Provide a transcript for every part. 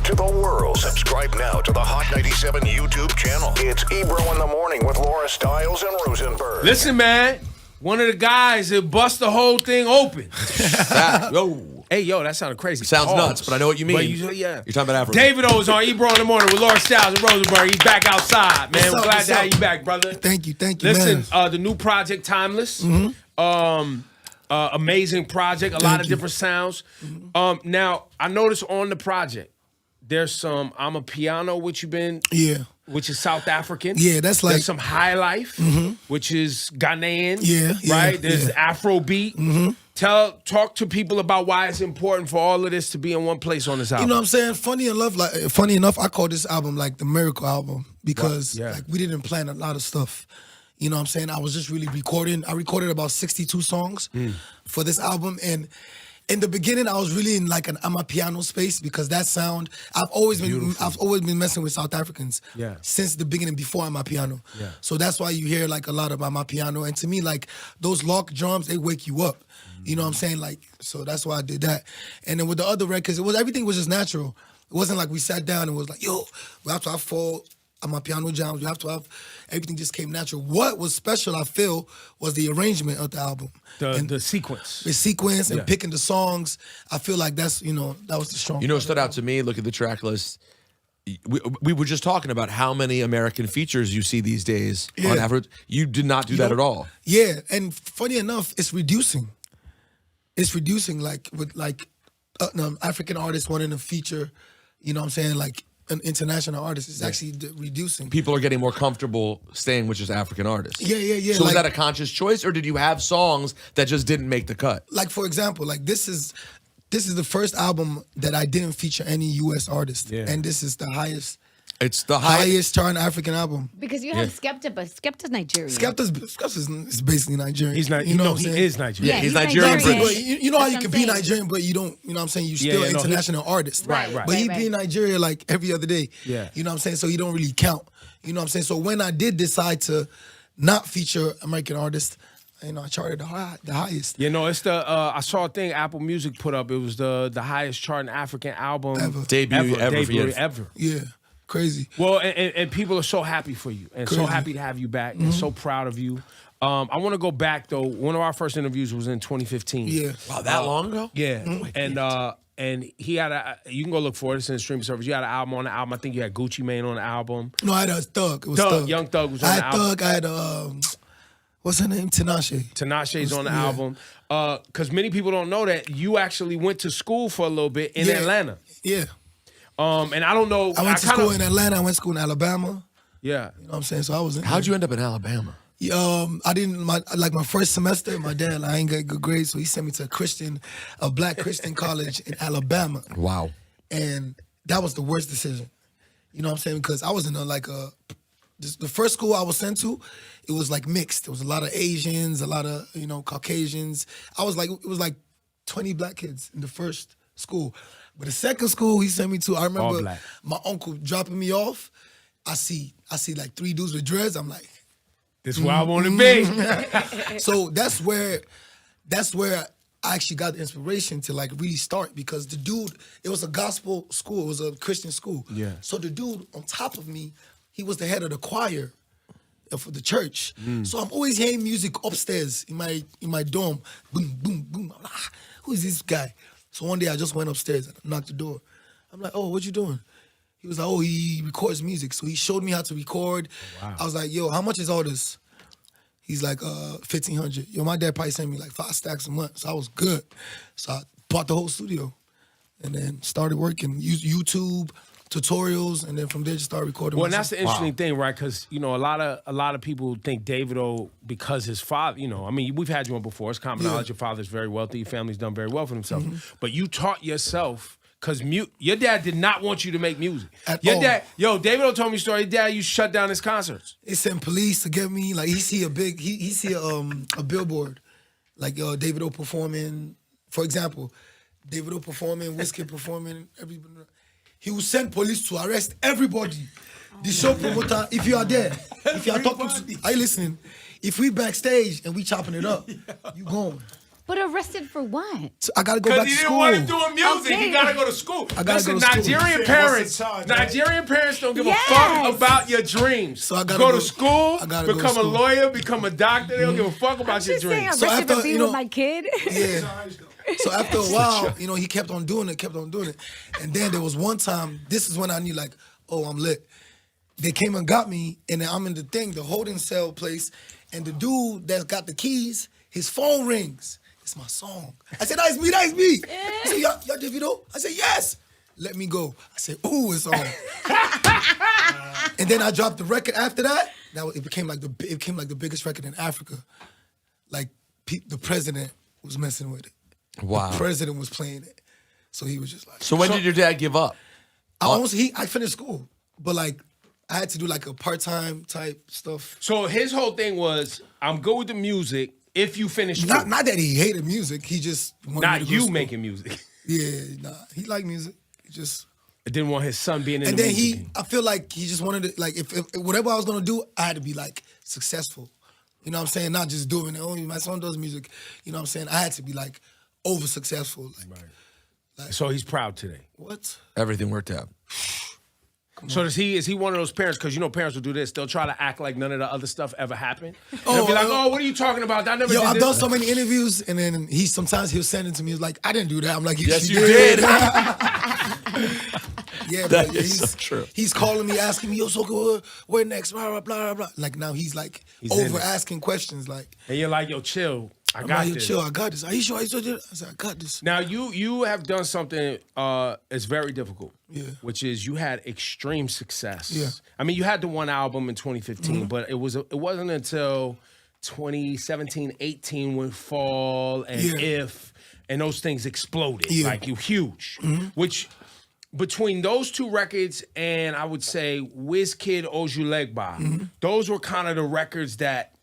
to the world. Subscribe now to the Hot 97 YouTube channel. It's Ebro in the Morning with Laura Stiles and Rosenberg. Listen, man. One of the guys that bust the whole thing open. Hey, yo, that sounded crazy. Sounds nuts, but I know what you mean. Yeah. You're talking about Afro. Davido is on Ebro in the Morning with Laura Stiles and Rosenberg. He's back outside, man. We're glad what's to have up? you back, brother. Thank you, Listen, man. The new project, Timeless. Amazing project, a lot of different sounds. Now, I noticed on the project, there's some I'm a Piano, which you've been... Yeah. Which is South African. Yeah, that's like... There's some High Life, which is Ghanaian. Yeah, right? There's afrobeat. Talk to people about why it's important for all of this to be in one place on this album. You know what I'm saying? Funny enough, I call this album like the miracle album because like we didn't plan a lot of stuff. You know what I'm saying? I was just really recording. I recorded about 62 songs for this album, and in the beginning, I was really in like an amapiano space because that sound. I've always been messing with South Africans since the beginning before amapiano. Yeah. So that's why you hear like a lot of amapiano, and to me, like those lock drums, they wake you up. You know what I'm saying? Like, so that's why I did that. And then with the other records, everything was just natural. It wasn't like we sat down and was like, yo, we have to have full amapiano jams. We have to have everything. Just came natural. What was special, I feel, was the arrangement of the album. The sequence. The sequence and picking the songs. I feel like that's, that was the strong. You know what stood out to me? Look at the track list. We were just talking about how many American features you see these days on Afro. You did not do that at all. Yeah, and funny enough, it's reducing. It's reducing, like with African artists wanting to feature, you know what I'm saying, like an international artist. It's actually reducing. People are getting more comfortable staying with just African artists. Yeah. So was that a conscious choice, or did you have songs that just didn't make the cut? Like, for example, like this is the first album that I didn't feature any U.S. artist, and this is the highest. It's the highest charting African album. Because you have Skepta, but Skepta's Nigerian. Skepta is basically Nigerian. He's not. You know he is Nigerian. Yeah, he's Nigerian. But you know how you can be Nigerian, but you don't. You know what I'm saying? You're still an international artist. Right. But he be in Nigeria like every other day. Yeah. You know what I'm saying? So he don't really count. You know what I'm saying? So when I did decide to not feature American artists, I charted the highest. It's the I saw a thing Apple Music put up. It was the highest charting African album debut ever. Yeah. Crazy. Well, and people are so happy for you and so happy to have you back and so proud of you. I want to go back, though. One of our first interviews was in 2015. Yeah. Wow, that long ago? Yeah. And he had you can go look for it. It's in the streaming service. You had an album on the album. I think you had Gucci Mane on the album. No, I had a Thug. It was Thug. Young Thug was on the album. I had what's her name? Tinashe. Tinashe's on the album. Because many people don't know that you actually went to school for a little bit in Atlanta. Yeah. And I don't know. I went to school in Atlanta. I went to school in Alabama. Yeah. You know what I'm saying? So I was in How'd you end up in Alabama? I didn't, my first semester, my dad, I ain't got good grades, so he sent me to a black Christian college in Alabama. Wow. And that was the worst decision. You know what I'm saying? Because I was in the first school I was sent to, it was like mixed. There was a lot of Asians, a lot of, Caucasians. It was like 20 black kids in the first school. But the second school he sent me to, I remember my uncle dropping me off. I see like 3 dudes with dreads. I'm like, this is where I want to be. So that's where I actually got the inspiration to like really start, because the dude, it was a gospel school, it was a Christian school. Yeah. So the dude on top of me, he was the head of the choir for the church. So I'm always hearing music upstairs in my dorm. Boom, boom, boom. I'm like, who is this guy? So one day I just went upstairs and knocked the door. I'm like, oh, what you doing? He was like, oh, he records music. So he showed me how to record. Wow. I was like, yo, how much is all this? He's like, $1,500. Yo, my dad probably sent me like 5 stacks a month. So I was good. So I bought the whole studio and then started working, used YouTube, tutorials, and then from there just started recording. Well, and that's the interesting thing, right? Because a lot of people think Davido, because his father, we've had you on before. It's common knowledge your father's very wealthy, your family's done very well for themselves. But you taught yourself, because your dad did not want you to make music. Dad, Davido told me a story. His dad used to shut down his concerts. He sent police to get me. Like he see a billboard, like Davido performing. For example, Davido performing, Wizkid performing, everybody. He will send police to arrest everybody. The show promoter, if you are there, if you are talking to, are you listening? If we backstage and we chopping it up, you gone. But arrested for what? So I gotta go back to school. Because he didn't want to do music. Okay. He got to go to school. I gotta Listen, go to school. Nigerian parents don't give a Yes. fuck about your dreams. So I gotta go go- to school, I gotta go to become a school. lawyer, become a doctor. They don't give a fuck about your Just saying, dreams. So arrested after, for being you know- with my kid. Yeah. So after a while, you know, he kept on doing it. And then there was one time, this is when I knew like, oh, I'm lit. They came and got me, and then I'm in the holding cell place, and the dude that's got the keys, his phone rings. It's my song. I said, that's me. He said, y'all Davido? I said, yes. Let me go. I said, ooh, it's on. And then I dropped the record after that. It became like the biggest record in Africa. Like the president was messing with it. Wow. The president was playing it. So he was just like. So when did your dad give up? I finished school, but like I had to do like a part-time type stuff. So his whole thing was, I'm good with the music if you finish school. Not that he hated music. He just wanted me to Not go to you school. making music. Yeah, nah. He liked music. He just. I didn't want his son being in And the then music. I feel like he just wanted to, like, if whatever I was gonna do, I had to be like successful. You know what I'm saying? Not just doing it. Oh, my son does music. You know what I'm saying? I had to be like over successful. Like, So he's proud today. what? Everything worked out. So is he one of those parents? Because you know parents will do this. They'll try to act like none of the other stuff ever happened. Oh, They'll be like, "Oh, what are you talking about? I never Yo, did I've this." done so many interviews, and then sometimes he'll send it to me. He's like, I didn't do that. I'm like, Yes, you you did. did. Yeah, That but is he's so true. He's calling me, asking me, yo, so where next? Blah, blah, blah, blah. Like now he's like He's in over it. asking questions. Like, And you're like, "Yo, chill. I I'm got like, yo, this." chill, I got this. Are you sure? I said, I got this. Now you have done something it's very difficult. Yeah. Which is you had extreme success. Yeah. I mean, you had the one album in 2015, but it wasn't until 2017, 18 when Fall and Yeah. If and those things exploded. Yeah. Like you huge. Which between those two records and I would say Wizkid Ojulegba, those were kind of the records that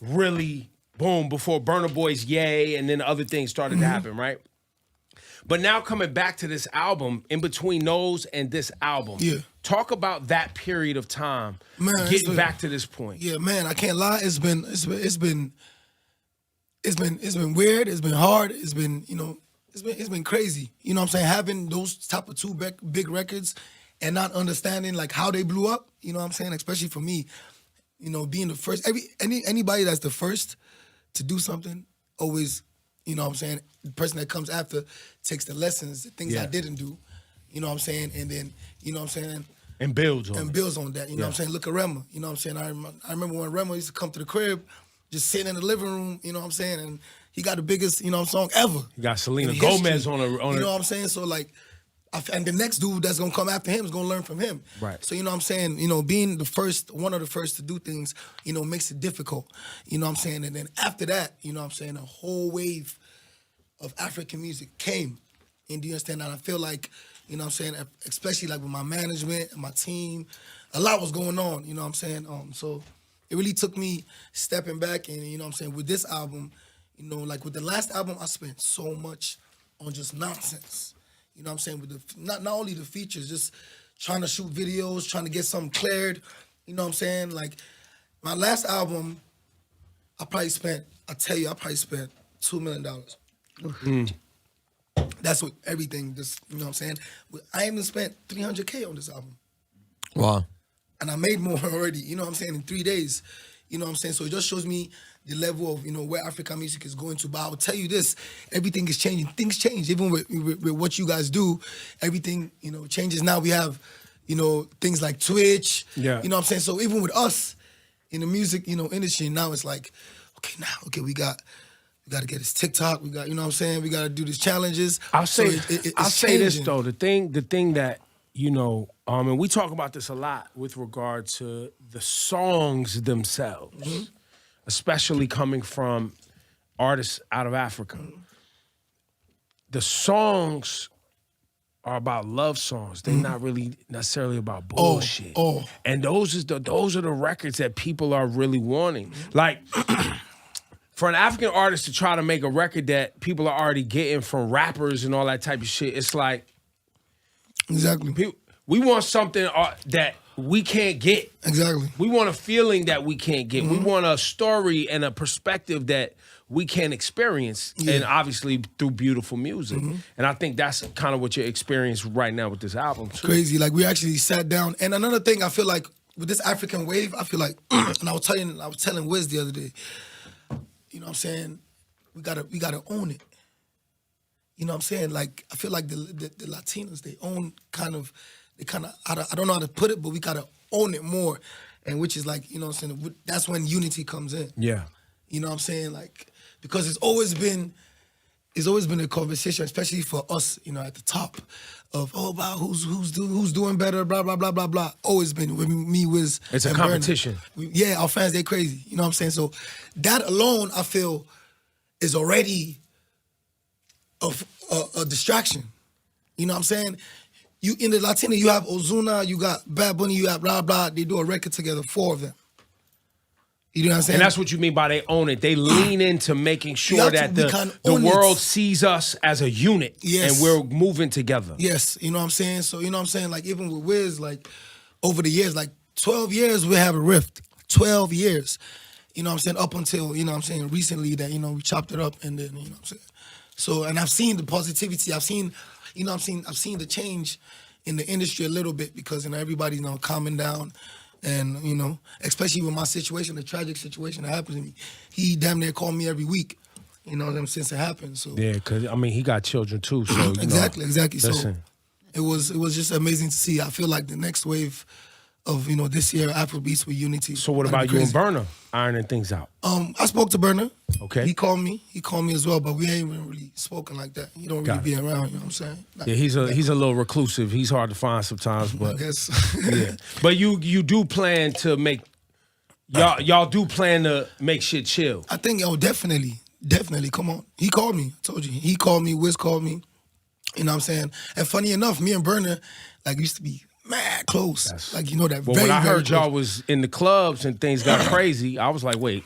really boom before Burna Boy's Yay and then other things started to happen, right? But now coming back to this album, in between those and this album, Yeah. talk about that period of time, Man, it's getting been- back to this point. Yeah, man, I can't lie. It's been weird. It's been hard. It's been, it's been crazy. You know what I'm saying? Having those type of two big records and not understanding like how they blew up. You know what I'm saying? Especially for me, being the first. Anybody that's the first to do something always, you know what I'm saying? The person that comes after takes the lessons, the things Yeah. I didn't do. You know what I'm saying? And then, you know what I'm saying? And builds on And it. builds on that. You know what I'm saying? Look at Rema. You know what I'm saying? I remember when Rema used to come to the crib, just sitting in the living room, you know what I'm saying? And he got the biggest, song ever. You got Selena in Gomez history. on a You know what I'm saying? So like, and the next dude that's gonna come after him is gonna learn from him. Right. So you know what I'm saying? Being the first, one of the first to do things, makes it difficult. You know what I'm saying? And then after that, you know what I'm saying, a whole wave of African music came. And do you understand that? I feel like, you know what I'm saying, especially like with my management and my team, a lot was going on, you know what I'm saying? So it really took me stepping back and, you know what I'm saying, with this album, like with the last album, I spent so much on just nonsense. You know what I'm saying? With not only the features, just trying to shoot videos, trying to get something cleared. You know what I'm saying? Like my last album, I probably spent $2 million. That's what everything, just, you know what I'm saying? I even spent $300K on this album. Wow. And I made more already, you know what I'm saying, in 3 days. You know what I'm saying? So it just shows me the level of, where African music is going to. But I will tell you this, everything is changing. Things change. Even with what you guys do, everything, changes. Now we have, things like Twitch. Yeah. You know what I'm saying? So even with us in the music, industry, now it's like, we got to get this TikTok. We got, you know what I'm saying? We got to do these challenges. I'll say, So it's I'll say this changing. though. The thing that and we talk about this a lot with regard to the songs themselves, especially coming from artists out of Africa. The songs are about love songs. They're not really necessarily about bullshit. And those are the records that people are really wanting. Like. For an African artist to try to make a record that people are already getting from rappers and all that type of shit, it's like Exactly. we want something that we can't get. Exactly. We want a feeling that we can't get. We want a story and a perspective that we can't experience, and obviously through beautiful music. And I think that's kind of what you're experiencing right now with this album. Too. Crazy. Like we actually sat down. And another thing, I feel like with this African wave, I feel like, and I was telling Wiz the other day, you know what I'm saying? We gotta own it. You know what I'm saying? Like I feel like the Latinos, they own I don't know how to put it, but we gotta own it more. And which is like, you know what I'm saying? That's when unity comes in. Yeah. You know what I'm saying? Like, because it's always been a conversation, especially for us, you know, at the top of about who's doing better, blah blah blah blah blah. Always been with me, Wiz. It's a competition. Our fans, they crazy. You know what I'm saying? So that alone, I feel, is already a distraction. You know what I'm saying? You in the Latino, you have Ozuna, you got Bad Bunny, you have blah blah. They do a record together, 4 of them. You know what I'm saying? And that's what you mean by they own it. They lean into making sure that the world sees us as a unit, and we're moving together. Yes, you know what I'm saying? So, you know what I'm saying? Like, even with Wiz, like, over the years, like, 12 years we have a rift. 12 years. You know what I'm saying? Up until, you know what I'm saying, recently that, you know, we chopped it up and then, you know what I'm saying? So, and I've seen the positivity. I've seen, you know what I'm saying? I've seen the change in the industry a little bit because, you know, everybody's, you know, calming down. And, you know, especially with my situation, the tragic situation that happened to me, he damn near called me every week, you know, since it happened. So yeah, because, I mean, he got children too, so, you exactly. Listen. So it was just amazing to see. I feel like the next wave of, you know, this year, Afrobeats with Unity. So what about you and Burner ironing things out? I spoke to Burner. Okay. He called me as well, but we ain't even really spoken like that. He don't really be around, you know what I'm saying? Like, yeah, he's a little reclusive. He's hard to find sometimes, but I guess. yeah. But you do plan to make y'all do plan to make shit chill. I think definitely. Come on. He called me. I told you. He called me, Wiz called me. You know what I'm saying? And funny enough, me and Burner like used to be mad close. Like, you know that. Well, when I heard y'all was in the clubs and things got crazy, I was like, wait.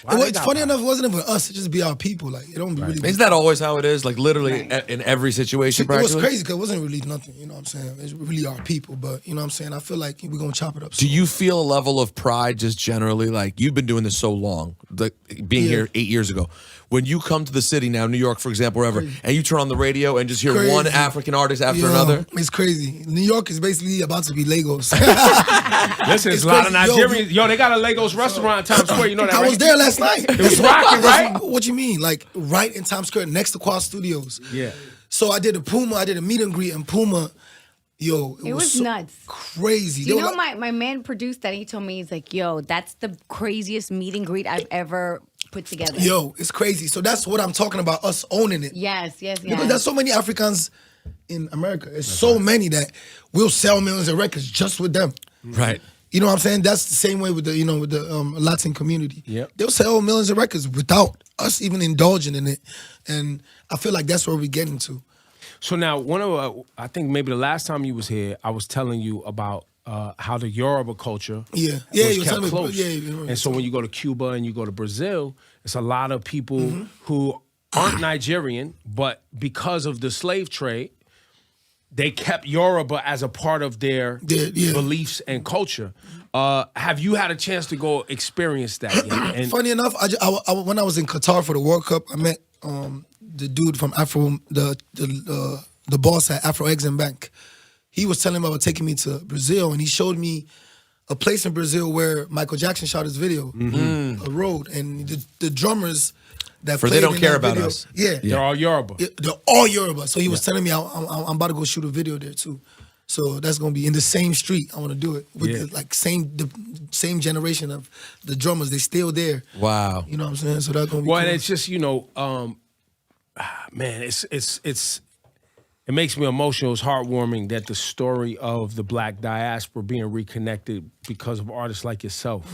Funny enough, it wasn't even us. It just be our people. Like, it don't be really. Isn't that always how it is? Like, literally in every situation, practically? It was crazy because it wasn't really nothing. You know what I'm saying? It's really our people. But, you know what I'm saying? I feel like we're going to chop it up soon. Do you feel a level of pride just generally? Like, you've been doing this so long, like being here 8 years ago. When you come to the city now, New York, for example, wherever, and you turn on the radio and just hear one African artist after another? It's crazy. New York is basically about to be Lagos. Listen, it's a lot of Nigerians. Yo, they got a Lagos restaurant in Times Square. You know that, I was there last night. It was rocking, right? What you mean? Like, right in Times Square, next to Quad Studios. Yeah. So I did a meet and greet in Puma. Yo, it was so nuts. Crazy. Do you know my man produced that? He told me, he's like, yo, that's the craziest meet and greet I've ever put together. Yo, it's crazy. So that's what I'm talking about, us owning it. Yes. Because there's so many Africans in America. There's so many that will sell millions of records just with them. Right. You know what I'm saying? That's the same way with the Latin community. Yep. They'll sell millions of records without us even indulging in it. And I feel like that's where we're getting to. So now, I think maybe the last time you was here, I was telling you about how the Yoruba culture was kept close. And so when you go to Cuba and you go to Brazil, it's a lot of people who aren't Nigerian, but because of the slave trade, they kept Yoruba as a part of their beliefs and culture. Have you had a chance to go experience that yet? And funny enough, I when I was in Qatar for the World Cup, I met the dude from the boss at Afro Exim Bank. He was telling me about taking me to Brazil, and he showed me a place in Brazil where Michael Jackson shot his video, a road, and the drummers that played they don't in care that about video, us. they're all Yoruba. They're all Yoruba. So he was telling me I'm about to go shoot a video there too. So that's gonna be in the same street. I want to do it with the same generation of the drummers. They still there. Wow. You know what I'm saying? So that's gonna be cool. And it's just man, it makes me emotional. It's heartwarming that the story of the Black diaspora being reconnected because of artists like yourself,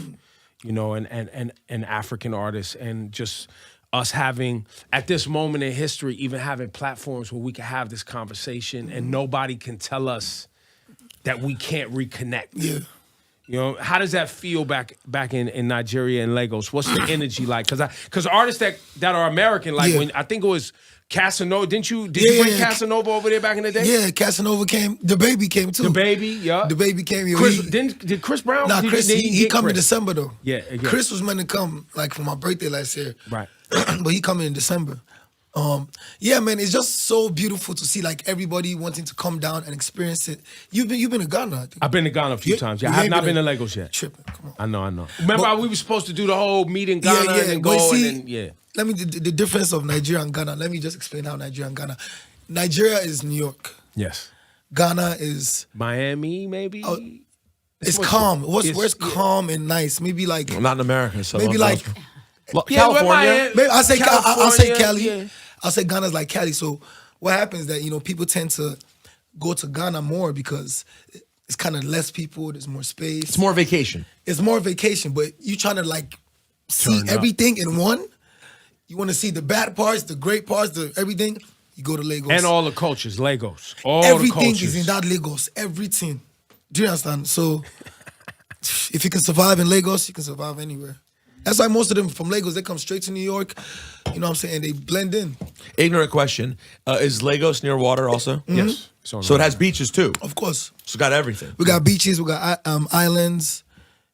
you know, and African artists, and just us having, at this moment in history, even having platforms where we can have this conversation and nobody can tell us that we can't reconnect. Yeah. You know, how does that feel back in Nigeria and Lagos? What's the energy like? Because artists that are American, like when I think it was Casanova, did you bring Casanova over there back in the day? Yeah, Casanova came. The Baby came too. The Baby, yeah. The Baby came. Did Chris Brown? Nah, Chris, he come in December though. Yeah. Chris was meant to come like for my birthday last year. Right. but he coming in December. Yeah, man, it's just so beautiful to see like everybody wanting to come down and experience it. You've been to Ghana, I think. I've been to Ghana a few times. Yeah, I have not been to Lagos yet. Tripping, come on. I know. Remember we were supposed to do the whole meet in Ghana and then go see, and then, yeah. Let me, the difference of Nigeria and Ghana, let me just explain how Nigeria and Ghana. Nigeria is New York. Yes. Ghana is... Miami, maybe? It's calm. Where's calm and nice? Maybe like... Well, not in America. So maybe like... California. Maybe I'll say Cali. Yeah. I'll say Ghana's like Cali. So what happens is that, you know, people tend to go to Ghana more because it's kind of less people, there's more space. It's more vacation. It's more vacation, but you trying to like see everything in one. You want to see the bad parts, the great parts, the everything, you go to Lagos. And all the cultures, Lagos. Everything is in that Lagos. Everything. Do you understand? So if you can survive in Lagos, you can survive anywhere. That's why most of them from Lagos, they come straight to New York. You know what I'm saying? They blend in. Ignorant question. Is Lagos near water also? Mm-hmm. Yes. So it has beaches too? Of course. So it got everything. We got beaches, we got islands.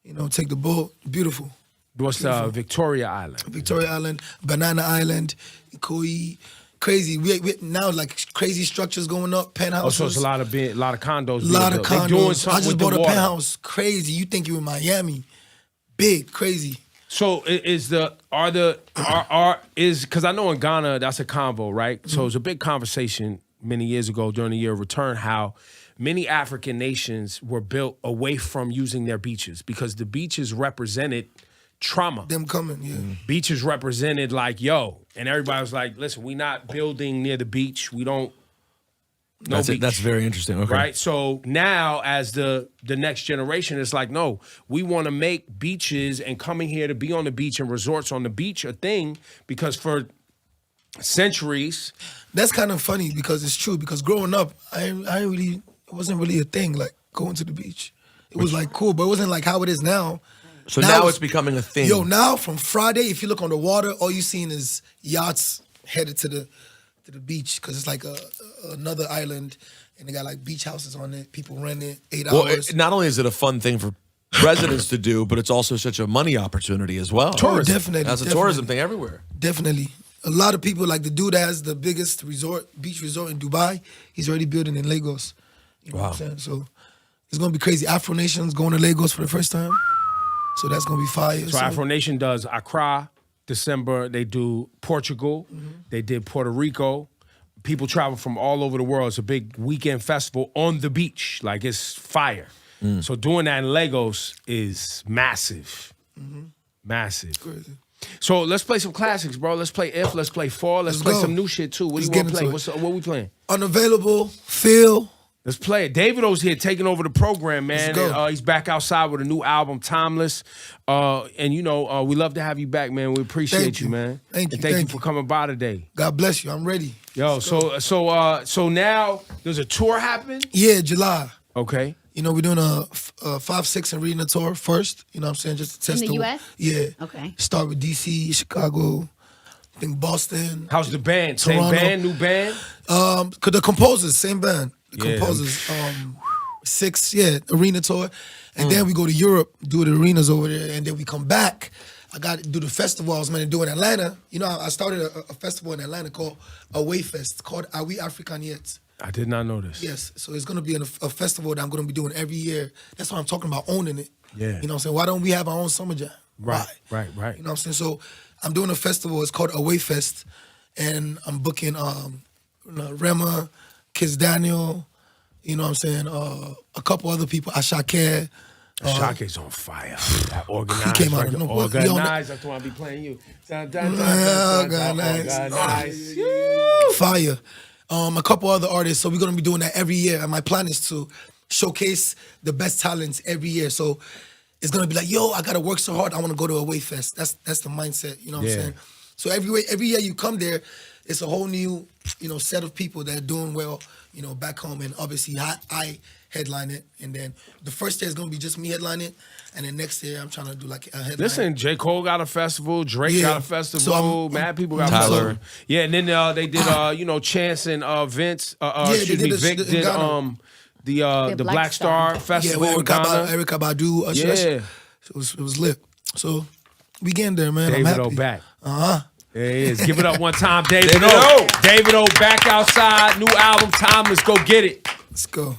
You know, take the boat. Beautiful. What's Victoria Island? Victoria Island, Banana Island, Ikoyi. Crazy. We now like crazy structures going up, penthouses. Also, it's a lot of condos. A lot of condos. condos. Doing something I just with bought the a water. penthouse. Crazy. You think you in Miami? Big, crazy. So because I know in Ghana that's a convo, right? So it was a big conversation many years ago during the year of return how many African nations were built away from using their beaches because the beaches represented trauma. Them coming, yeah. Beaches represented like, yo, and everybody was like, listen, we not building near the beach. We don't. No beach. That's very interesting. Okay. Right? So now as the next generation, it's like, no, we want to make beaches and coming here to be on the beach and resorts on the beach a thing because for centuries. That's kind of funny because it's true. Because growing up, it wasn't really a thing, like going to the beach. It was like cool, but it wasn't like how it is now. So now it's becoming a thing. Yo, now from Friday, if you look on the water, all you seen is yachts headed to the beach because it's like another island and they got like beach houses on it. People rent it 8 hours. Not only is it a fun thing for residents to do, but it's also such a money opportunity as well. Tourism. Definitely. That's a tourism thing everywhere. Definitely. A lot of people, like the dude that has the biggest beach resort in Dubai, he's already building in Lagos. You know what I'm saying? So it's going to be crazy. Afro Nation's going to Lagos for the first time. So that's going to be fire. So Afro Nation does Accra, December. They do Portugal. They did Puerto Rico. People travel from all over the world. It's a big weekend festival on the beach. Like, it's fire. So doing that in Lagos is massive. Massive. Crazy. So let's play some classics, bro. Let's play If. Let's play Fall. Let's play some new shit, too. What do you want to play? What we playing? Unavailable, Feel. Let's play it. Davido's here taking over the program, man. Let's go. He's back outside with a new album, Timeless. And, you know, we love to have you back, man. We appreciate you, man. Thank you. And thank you for coming by today. God bless you. I'm ready. Yo, so now there's a tour happening? Yeah, July. Okay. You know, we're doing a 5-6 arena tour first. You know what I'm saying? Just to test In the US? Yeah. Okay. Start with DC, Chicago, I think Boston. How's the band? Same Toronto. band, new band? Cause the composers, same band. The Yeah. composers, 6, arena tour. And then we go to Europe, do the arenas over there, and then we come back. I got to do the festival I was meant to do in Atlanta. You know, I started a festival in Atlanta called Away Fest, called Are We African Yet? I did not know this. Yes, so it's going to be a festival that I'm going to be doing every year. That's why I'm talking about owning it. Yeah. You know what I'm saying? Why don't we have our own summer jam? Right. You know what You I'm saying? So I'm doing a festival. It's called Away Fest, and I'm booking Rema, Kiss Daniel. You know what I'm saying? A couple other people. Ashake. Shake's on fire. That organized. He came out of record. nowhere. Organized. That's why I be playing you. Organized. Fire. A couple other artists. So we're gonna be doing that every year. And my plan is to showcase the best talents every year. So it's gonna be like, yo, I gotta work so hard. I wanna go to Away Fest. That's the mindset. You know what I'm saying? So every year you come there, it's a whole new, set of people that are doing well, back home. And obviously I headline it. And then the first year is gonna be just me headline it. And then next year I'm trying to do like a headline. Listen, J. Cole got a festival, Drake got a festival, So mad people got a Tyler. festival. Yeah, and then they did Chance and Vince, they did this Vic in did Ghana. the Black Star Festival in with Ghana. Erykah Badu, Usher. Yeah. It was lit. So we getting there, man. I'm Davido happy. back. There he is. Give it up one time, Davido. Davido back outside. New album, Timeless. Go get it. Let's go.